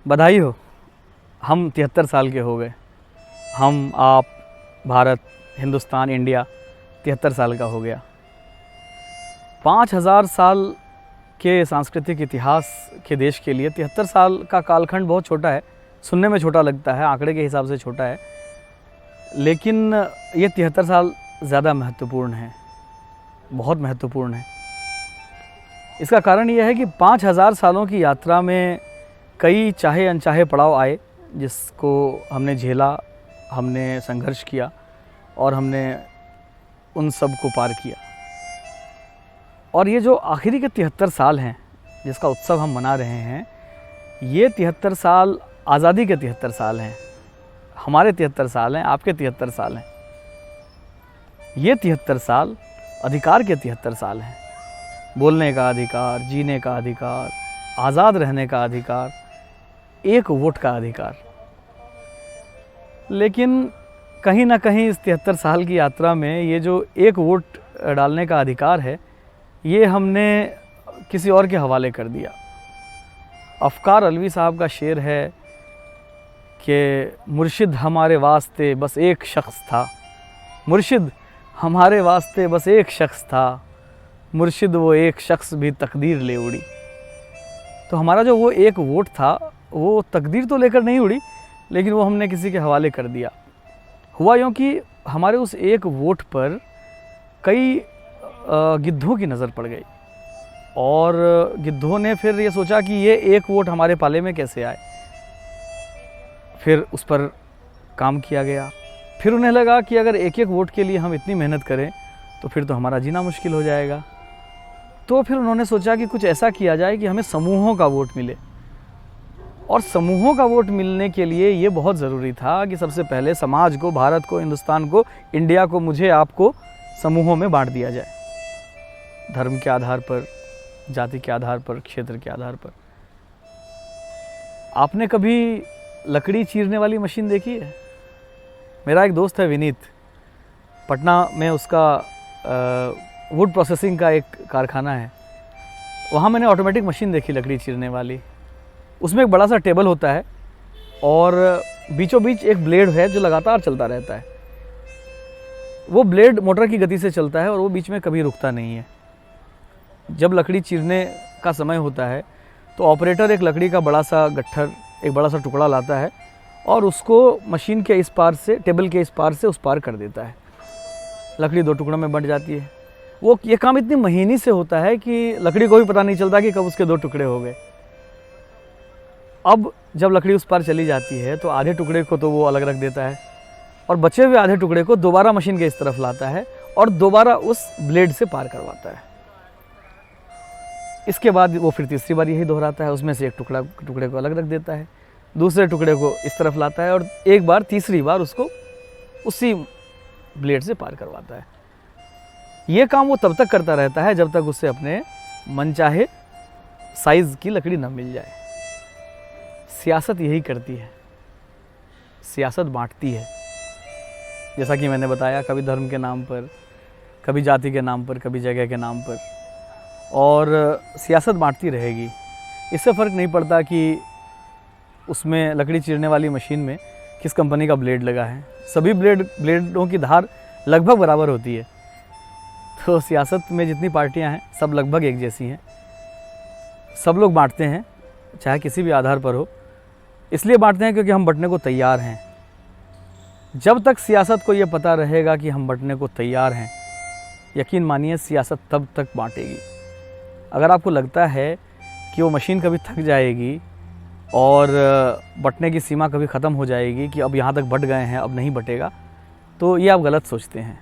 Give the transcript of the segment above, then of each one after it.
बधाई हो, हम 73 साल के हो गए। हम, आप, भारत, हिंदुस्तान, इंडिया 73 साल का हो गया। 5000 साल के सांस्कृतिक इतिहास के देश के लिए 73 साल का कालखंड बहुत छोटा है। सुनने में छोटा लगता है, आंकड़े के हिसाब से छोटा है, लेकिन ये 73 साल ज़्यादा महत्वपूर्ण है, बहुत महत्वपूर्ण है। इसका कारण यह है कि 5000 सालों की यात्रा में कई चाहे अनचाहे पड़ाव आए, जिसको हमने झेला, हमने संघर्ष किया और हमने उन सब को पार किया। और ये जो आखिरी के 73 साल हैं जिसका उत्सव हम मना रहे हैं, ये 73 साल आज़ादी के 73 साल हैं, हमारे 73 साल हैं, आपके 73 साल हैं। ये 73 साल अधिकार के 73 साल हैं। बोलने का अधिकार, जीने का अधिकार, आज़ाद रहने का अधिकार, एक वोट का अधिकार। लेकिन कहीं ना कहीं इस 73 साल की यात्रा में ये जो एक वोट डालने का अधिकार है, ये हमने किसी और के हवाले कर दिया। अफ़कार अलवी साहब का शेर है कि मुर्शिद हमारे वास्ते बस एक शख्स था, मुर्शिद हमारे वास्ते बस एक शख्स था, मुर्शिद वो एक शख्स भी तकदीर ले उड़ी। तो हमारा जो वो एक वोट था, वो तकदीर तो लेकर नहीं उड़ी, लेकिन वो हमने किसी के हवाले कर दिया। हुआ यूँ कि हमारे उस एक वोट पर कई गिद्धों की नज़र पड़ गई और गिद्धों ने फिर ये सोचा कि ये एक वोट हमारे पाले में कैसे आए। फिर उस पर काम किया गया। फिर उन्हें लगा कि अगर एक एक वोट के लिए हम इतनी मेहनत करें तो फिर तो हमारा जीना मुश्किल हो जाएगा। तो फिर उन्होंने सोचा कि कुछ ऐसा किया जाए कि हमें समूहों का वोट मिले। और समूहों का वोट मिलने के लिए ये बहुत ज़रूरी था कि सबसे पहले समाज को, भारत को, हिंदुस्तान को, इंडिया को, मुझे, आपको समूहों में बांट दिया जाए। धर्म के आधार पर, जाति के आधार पर, क्षेत्र के आधार पर। आपने कभी लकड़ी चीरने वाली मशीन देखी है? मेरा एक दोस्त है विनीत, पटना में उसका वुड प्रोसेसिंग का एक कारखाना है। वहाँ मैंने ऑटोमेटिक मशीन देखी लकड़ी चीरने वाली। उसमें एक बड़ा सा टेबल होता है और बीचों बीच एक ब्लेड है जो लगातार चलता रहता है। वो ब्लेड मोटर की गति से चलता है और वो बीच में कभी रुकता नहीं है। जब लकड़ी चीरने का समय होता है तो ऑपरेटर एक लकड़ी का बड़ा सा गट्ठर, एक बड़ा सा टुकड़ा लाता है और उसको मशीन के इस पार से, टेबल के इस पार से उस पार कर देता है। लकड़ी दो टुकड़ों में बंट जाती है। वो ये काम इतनी महीनी से होता है कि लकड़ी को भी पता नहीं चलता कि कब उसके दो टुकड़े हो गए। अब जब लकड़ी उस पार चली जाती है तो आधे टुकड़े को तो वो अलग रख देता है और बचे हुए आधे टुकड़े को दोबारा मशीन के इस तरफ लाता है और दोबारा उस ब्लेड से पार करवाता है। इसके बाद वो फिर तीसरी बार यही दोहराता है। उसमें से एक टुकड़े को अलग रख देता है, दूसरे टुकड़े को इस तरफ लाता है और एक बार, तीसरी बार उसको उसी ब्लेड से पार करवाता है। ये काम वो तब तक करता रहता है जब तक उसे अपने मनचाहे साइज़ की लकड़ी न मिल जाए। सियासत यही करती है, सियासत बांटती है। जैसा कि मैंने बताया, कभी धर्म के नाम पर, कभी जाति के नाम पर, कभी जगह के नाम पर, और सियासत बांटती रहेगी। इससे फ़र्क नहीं पड़ता कि उसमें लकड़ी चीरने वाली मशीन में किस कंपनी का ब्लेड लगा है। सभी ब्लेडों की धार लगभग बराबर होती है। तो सियासत में जितनी पार्टियां हैं सब लगभग एक जैसी हैं। सब लोग बांटते हैं, चाहे किसी भी आधार पर हो। इसलिए बांटते हैं क्योंकि हम बंटने को तैयार हैं। जब तक सियासत को ये पता रहेगा कि हम बंटने को तैयार हैं, यकीन मानिए सियासत तब तक बांटेगी। अगर आपको लगता है कि वो मशीन कभी थक जाएगी और बंटने की सीमा कभी ख़त्म हो जाएगी, कि अब यहाँ तक बंट गए हैं, अब नहीं बटेगा, तो ये आप गलत सोचते हैं।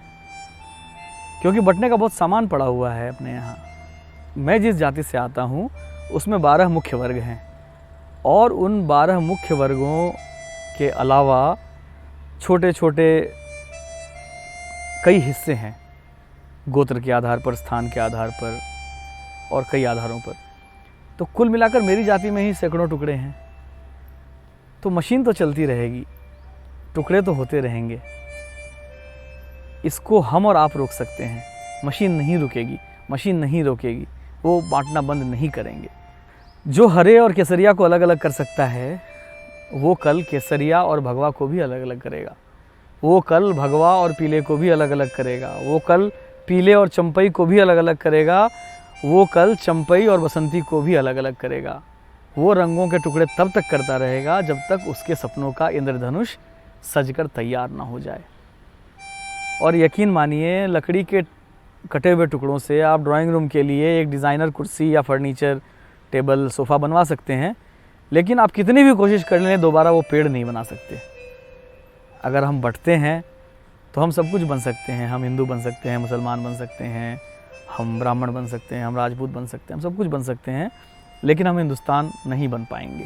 क्योंकि बंटने का बहुत सामान पड़ा हुआ है अपने यहाँ। मैं जिस जाति से आता हूँ उसमें 12 मुख्य वर्ग हैं और उन 12 मुख्य वर्गों के अलावा छोटे छोटे कई हिस्से हैं, गोत्र के आधार पर, स्थान के आधार पर और कई आधारों पर। तो कुल मिलाकर मेरी जाति में ही सैकड़ों टुकड़े हैं। तो मशीन तो चलती रहेगी, टुकड़े तो होते रहेंगे। इसको हम और आप रोक सकते हैं, मशीन नहीं रुकेगी, मशीन नहीं रोकेगी, वो बांटना बंद नहीं करेंगे। जो हरे और केसरिया को अलग अलग कर सकता है, वो कल केसरिया और भगवा को भी अलग अलग करेगा। वो कल भगवा और पीले को भी अलग अलग करेगा। वो कल पीले और चंपई को भी अलग अलग करेगा। वो कल चंपई और बसंती को भी अलग अलग करेगा। वो रंगों के टुकड़े तब तक करता रहेगा जब तक उसके सपनों का इंद्रधनुष सजकर तैयार ना हो जाए। और यकीन मानिए, लकड़ी के कटे हुए टुकड़ों से आप ड्राइंग रूम के लिए एक डिज़ाइनर कुर्सी या फर्नीचर, टेबल, सोफ़ा बनवा सकते हैं, लेकिन आप कितनी भी कोशिश कर लें दोबारा वो पेड़ नहीं बना सकते। अगर हम बंटते हैं तो हम सब कुछ बन सकते हैं। हम हिंदू बन सकते हैं, मुसलमान बन सकते हैं, हम ब्राह्मण बन सकते हैं, हम राजपूत बन सकते हैं, हम सब कुछ बन सकते हैं, लेकिन हम हिंदुस्तान नहीं बन पाएंगे।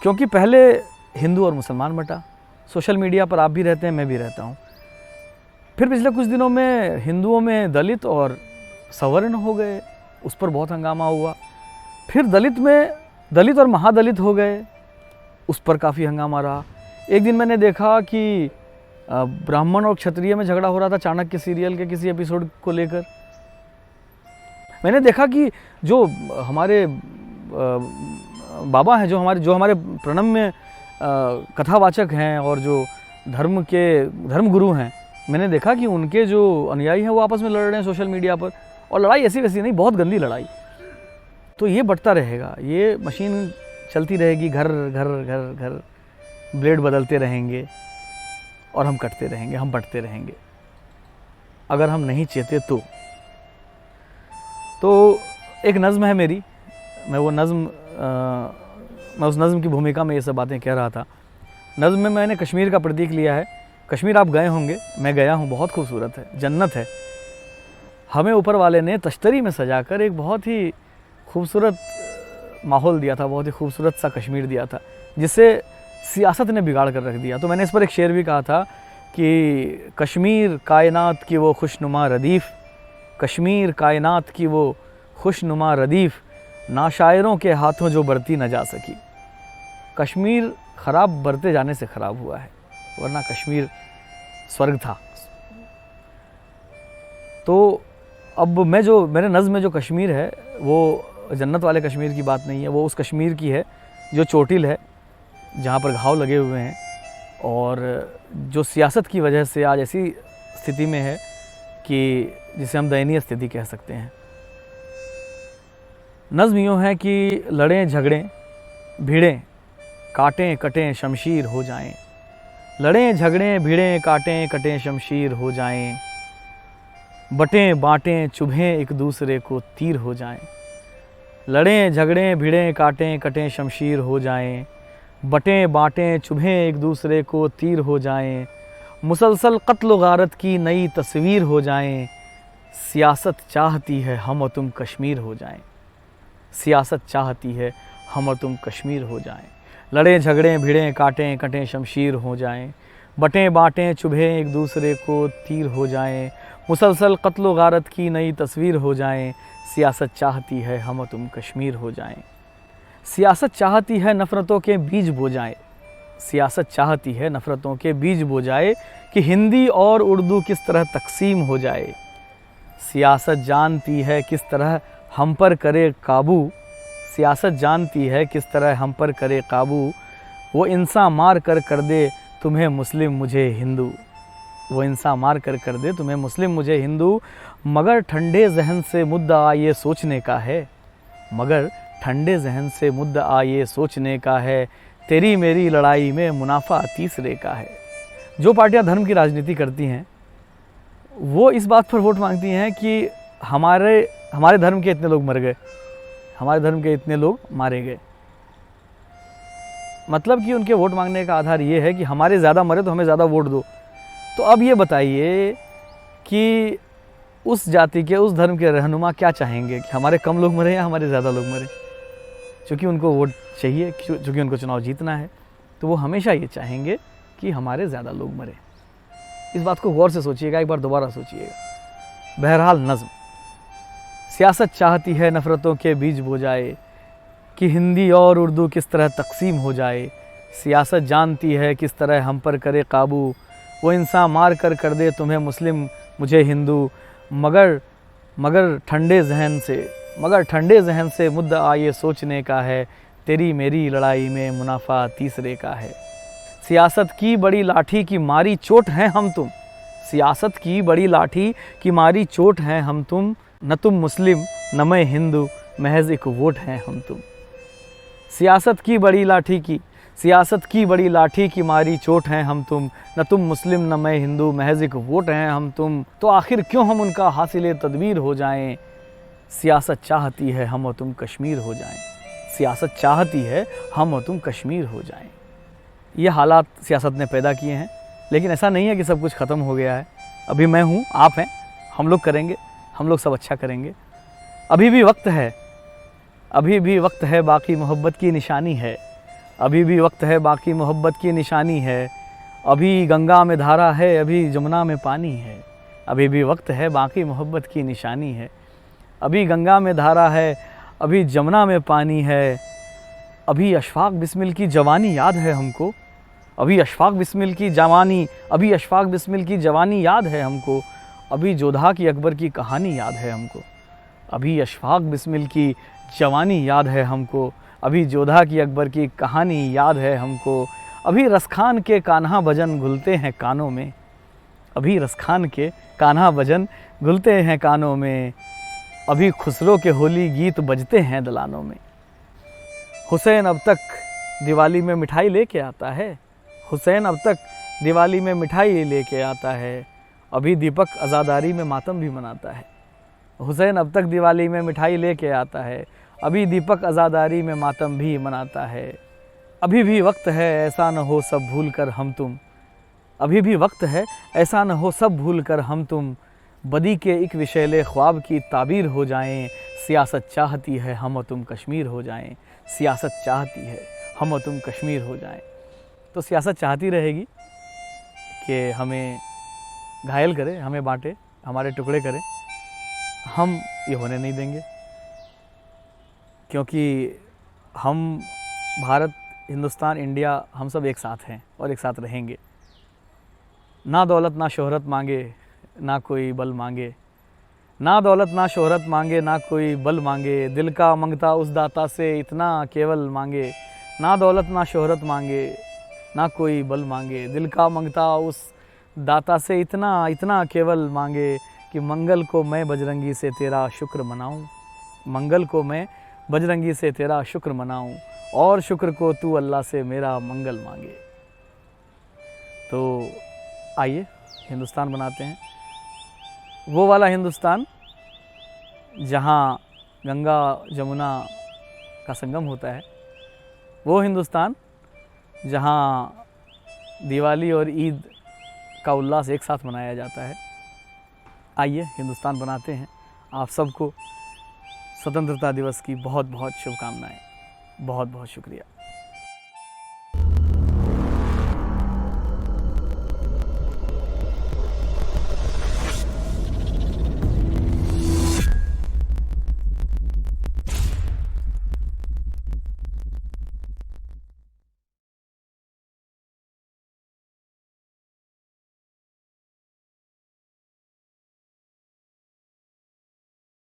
क्योंकि पहले हिंदू और मुसलमान बटा। सोशल मीडिया पर आप भी रहते हैं, मैं भी रहता हूँ। फिर पिछले कुछ दिनों में हिंदुओं में दलित और सवर्ण हो गए, उस पर बहुत हंगामा हुआ। फिर दलित में दलित और महादलित हो गए, उस पर काफ़ी हंगामा रहा। एक दिन मैंने देखा कि ब्राह्मण और क्षत्रिय में झगड़ा हो रहा था चाणक्य सीरियल के किसी एपिसोड को लेकर। मैंने देखा कि जो हमारे बाबा हैं, जो हमारे प्रणम्य कथावाचक हैं और जो धर्मगुरु हैं, मैंने देखा कि उनके जो अनुयायी हैं वो आपस में लड़ रहे हैं सोशल मीडिया पर। और लड़ाई ऐसी वैसी नहीं, बहुत गंदी लड़ाई। तो ये बढ़ता रहेगा, ये मशीन चलती रहेगी, घर घर घर घर ब्लेड बदलते रहेंगे और हम कटते रहेंगे, हम बंटते रहेंगे, अगर हम नहीं चाहते तो एक नज़्म है मेरी, मैं उस नज़्म की भूमिका में ये सब बातें कह रहा था। नज़्म में मैंने कश्मीर का प्रतीक लिया है। कश्मीर आप गए होंगे, मैं गया हूँ, बहुत खूबसूरत है, जन्नत है। हमें ऊपर वाले ने तश्तरी में सजाकर एक बहुत ही खूबसूरत माहौल दिया था, बहुत ही खूबसूरत सा कश्मीर दिया था, जिसे सियासत ने बिगाड़ कर रख दिया। तो मैंने इस पर एक शेर भी कहा था कि कश्मीर कायनात की वो खुशनुमा रदीफ़, कश्मीर कायनात की वो खुशनुमा रदीफ़, नाशायरों के हाथों जो बरती न जा सकी। कश्मीर ख़राब बरते जाने से ख़राब हुआ है, वरना कश्मीर स्वर्ग था। तो अब मेरे नज़्म में जो कश्मीर है वो जन्नत वाले कश्मीर की बात नहीं है, वो उस कश्मीर की है जो चोटिल है, जहाँ पर घाव लगे हुए हैं और जो सियासत की वजह से आज ऐसी स्थिति में है कि जिसे हम दयनीय स्थिति कह सकते हैं। नज़्म यूँ है कि लड़ें झगड़ें भिड़ें काटें कटें शमशीर हो जाएं, लड़ें झगड़ें भिड़ें काटें कटें शमशीर हो जाएं, बटें बाटें चुभें एक दूसरे को तीर हो जाएं, लड़ें झगड़ें भिड़ें काटें कटें शमशीर हो जाएं, बटें बाटें चुभें एक दूसरे को तीर हो जाएं, मुसलसल कत्ल गारत की नई तस्वीर हो जाएं, सियासत चाहती है हम और तुम कश्मीर हो जाएं, सियासत चाहती है हम और तुम कश्मीर हो जाएं, लड़ें झगड़ें भिड़ें काटें कटें शमशीर हो जाएं, बटें बाटें चुभें एक दूसरे को तीर हो जाएं, मुसलसल कत्ल गारत की नई तस्वीर हो जाएं, सियासत चाहती है हम और तुम कश्मीर हो जाएं, सियासत चाहती है नफ़रतों के बीज बो जाए, सियासत चाहती है नफ़रतों के बीज बो जाए कि हिंदी और उर्दू किस तरह तकसीम हो जाए, सियासत जानती है किस तरह हम पर करे काबू, सियासत जानती है किस तरह हम पर करे काबू, वो इंसान मार कर दे तुम्हें मुस्लिम मुझे हिंदू, वो इंसान मार कर दे तुम्हें मुस्लिम मुझे हिंदू, मगर ठंडे जहन से मुद्दा ये सोचने का है, मगर ठंडे जहन से मुद्दा ये सोचने का है, तेरी मेरी लड़ाई में मुनाफा तीसरे का है। जो पार्टियां धर्म की राजनीति करती हैं वो इस बात पर वोट मांगती हैं कि हमारे धर्म के इतने लोग मर गए, हमारे धर्म के इतने लोग मारे गए। मतलब कि उनके वोट मांगने का आधार ये है कि हमारे ज़्यादा मरे तो हमें ज़्यादा वोट दो। तो अब ये बताइए कि उस जाति के, उस धर्म के रहनुमा क्या चाहेंगे कि हमारे कम लोग मरे या हमारे ज़्यादा लोग मरे? क्योंकि उनको वोट चाहिए, क्योंकि उनको चुनाव जीतना है, तो वो हमेशा ये चाहेंगे कि हमारे ज़्यादा लोग मरे। इस बात को गौर से सोचिएगा, एक बार दोबारा सोचिएगा। बहरहाल नज़्म, सियासत चाहती है नफ़रतों के बीज बो जाए कि हिंदी और उर्दू किस तरह तकसीम हो जाए, सियासत जानती है किस तरह हम पर करे काबू, वो इंसान मार कर दे तुम्हें मुस्लिम मुझे हिंदू, मगर ठंडे जहन से मगर ठंडे जहन से मुद्दा ये सोचने का है, तेरी मेरी लड़ाई में मुनाफा तीसरे का है। सियासत की बड़ी लाठी की मारी चोट हैं हम तुम, सियासत की बड़ी लाठी की मारी चोट हैं हम तुम, न तुम मुस्लिम न मैं हिंदू, महज एक वोट हैं हम तुम। सियासत की बड़ी लाठी की मारी चोट हैं हम तुम, न तुम मुस्लिम न मैं हिंदू, महज एक वोट हैं हम तुम। तो आखिर क्यों हम उनका हासिल तदबीर हो जाएं, सियासत चाहती है हम और तुम कश्मीर हो जाएं, सियासत चाहती है हम और तुम कश्मीर हो जाएं। ये हालात सियासत ने पैदा किए हैं, लेकिन ऐसा नहीं है कि सब कुछ ख़त्म हो गया है। अभी मैं हूँ, आप हैं, हम लोग करेंगे, हम लोग सब अच्छा करेंगे। अभी भी वक्त है, अभी भी वक्त है, बाकी मोहब्बत की निशानी है, अभी भी वक्त है, बाकी मोहब्बत की निशानी है। अभी गंगा में धारा है, अभी जमुना में पानी है, अभी भी वक्त है, बाकी मोहब्बत की निशानी है। अभी गंगा में धारा है, अभी जमुना में पानी है। अभी अशफाक बिस्मिल की जवानी याद है हमको, अभी अशफाक बिस्मिल की जवानी, अभी अशफाक बिस्मिल की जवानी याद है हमको। अभी जोधा की अकबर की कहानी याद है हमको, अभी अशफाक बिस्मिल की जवानी याद है हमको। अभी जोधा की अकबर की कहानी याद है हमको। अभी रसखान के कान्हा भजन घुलते हैं कानों में, अभी रसखान के कान्हा भजन घुलते हैं कानों में। अभी खुसरो के होली गीत बजते हैं दलानों में। हुसैन अब तक दिवाली में मिठाई लेके आता है, हुसैन अब तक दिवाली में मिठाई लेके आता है। अभी दीपक आज़ादारी में मातम भी मनाता है, हुसैन अब तक दिवाली में मिठाई लेके आता है। अभी दीपक आज़ादारी में मातम भी मनाता है। अभी भी वक्त है, ऐसा न हो सब भूल कर हम तुम, अभी भी वक्त है, ऐसा न हो सब भूल कर हम तुम। बदी के एक विशैले ख्वाब की ताबीर हो जाएं, सियासत चाहती है हम और तुम कश्मीर हो जाएं, सियासत चाहती है हम और तुम कश्मीर हो जाएं। तो सियासत चाहती रहेगी कि हमें घायल करे, हमें बांटे, हमारे टुकड़े करे। हम ये होने नहीं देंगे, क्योंकि हम भारत, हिंदुस्तान, इंडिया, हम सब एक साथ हैं और एक साथ रहेंगे। ना दौलत ना शोहरत मांगे, ना कोई बल मांगे, ना दौलत ना शोहरत मांगे, ना कोई बल मांगे। दिल का मंगता उस दाता से इतना केवल मांगे, ना दौलत ना शोहरत मांगे, ना कोई बल मांगे। दिल का मंगता उस दाता से इतना केवल मांगे कि मंगल को मैं बजरंगी से तेरा शुक्र मनाऊं, मंगल को मैं बजरंगी से तेरा शुक्र मनाऊं, और शुक्र को तू अल्लाह से मेरा मंगल मांगे। तो आइए हिंदुस्तान बनाते हैं, वो वाला हिंदुस्तान जहाँ गंगा जमुना का संगम होता है, वो हिंदुस्तान जहाँ दिवाली और ईद का उल्लास एक साथ मनाया जाता है। आइए हिंदुस्तान बनाते हैं। आप सबको स्वतंत्रता दिवस की बहुत बहुत शुभकामनाएं। बहुत बहुत शुक्रिया।